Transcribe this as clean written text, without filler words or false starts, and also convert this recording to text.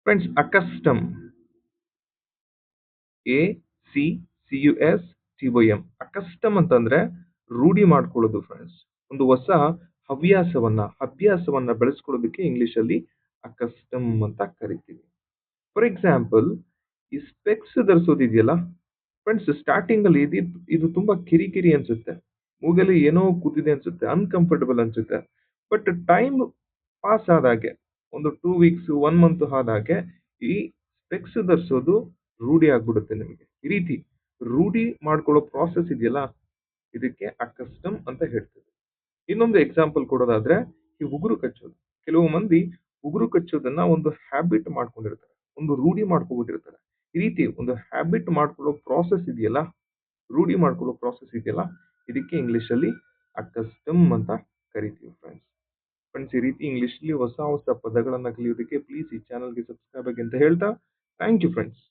Friends, accustom, ACCUSTOM, accustom ಅಂತಂದ್ರೆ ರೂಢಿ ಮಾಡ್ಕೊಳ್ಳೋದು ಫ್ರೆಂಡ್ಸ್. ಒಂದು ಹೊಸ ಅಭ್ಯಾಸವನ್ನ ಬೆಳೆಸ್ಕೊಳ್ಳೋದಕ್ಕೆ ಇಂಗ್ಲಿಷ್ ಅಲ್ಲಿ ಅಕಸ್ಟಮ್ ಅಂತ ಕರಿತೀವಿ. ಫಾರ್ ಎಕ್ಸಾಂಪಲ್, ಈ ಸ್ಪೆಕ್ಸ್ ಧರಿಸೋದಿದೆಯಲ್ಲ ಫ್ರೆಂಡ್ಸ್, ಸ್ಟಾರ್ಟಿಂಗ್ ಅಲ್ಲಿ ಇದು ತುಂಬಾ ಕಿರಿಕಿರಿ ಅನ್ಸುತ್ತೆ, ಮೂಗಲ್ಲಿ ಏನೋ ಕೂತಿದೆ ಅನ್ಸುತ್ತೆ, ಅನ್ಕಂಫರ್ಟಬಲ್ ಅನ್ಸುತ್ತೆ. ಬಟ್ ಟೈಮ್ ಪಾಸ್ ಆದಾಗೆ, ಒಂದು 2 ವೀಕ್ಸ್ 1 ಮಂತ್ ಆದಾಗೆ ಈ ಸ್ಪೆಕ್ಸ್ ಧರಿಸೋದು ರೂಢಿ ಆಗ್ಬಿಡುತ್ತೆ ನಿಮಗೆ. ಈ ರೀತಿ ರೂಢಿ ಮಾಡ್ಕೊಳ್ಳೋ ಪ್ರಾಸೆಸ್ ಇದೆಯಲ್ಲ, ಇದಕ್ಕೆ ಅಕಸ್ಟಮ್ ಅಂತ ಹೇಳ್ತೀವಿ. ಇನ್ನೊಂದು ಎಕ್ಸಾಂಪಲ್ ಕೊಡೋದಾದ್ರೆ, ಈ ಉಗುರು ಕಚ್ಚೋದು. ಕೆಲವು ಮಂದಿ ಉಗುರು ಕಚ್ಚೋದನ್ನ ಒಂದು ಹ್ಯಾಬಿಟ್ ಮಾಡ್ಕೊಂಡಿರ್ತಾರೆ, ಒಂದು ರೂಢಿ ಮಾಡ್ಕೊಂಡ್ಬಿಟ್ಟಿರ್ತಾರೆ. ಈ ರೀತಿ ಒಂದು ಹ್ಯಾಬಿಟ್ ಮಾಡ್ಕೊಳ್ಳೋ ಪ್ರಾಸೆಸ್ ಇದೆಯಲ್ಲ, ರೂಢಿ ಮಾಡ್ಕೊಳ್ಳೋ ಪ್ರಾಸೆಸ್ ಇದೆಯಲ್ಲ, ಇದಕ್ಕೆ ಇಂಗ್ಲಿಷ್ ಅಲ್ಲಿ ಅಕಸ್ಟಮ್ ಅಂತ ಕರಿತೀವಿ ಫ್ರೆಂಡ್ಸ್. ಫ್ರೆಂಡ್ಸ್, ಈ ರೀತಿ ಇಂಗ್ಲಿಷ್ ಅಲ್ಲಿ ಹೊಸ ಹೊಸ ಪದಗಳನ್ನ ಕಲಿಯೋದಕ್ಕೆ ಪ್ಲೀಸ್ ಈ ಚಾನಲ್ಗೆ ಸಬ್ಸ್ಕ್ರೈಬ್ ಆಗಿ ಅಂತ ಹೇಳ್ತಾ, ಥ್ಯಾಂಕ್ ಯು ಫ್ರೆಂಡ್ಸ್.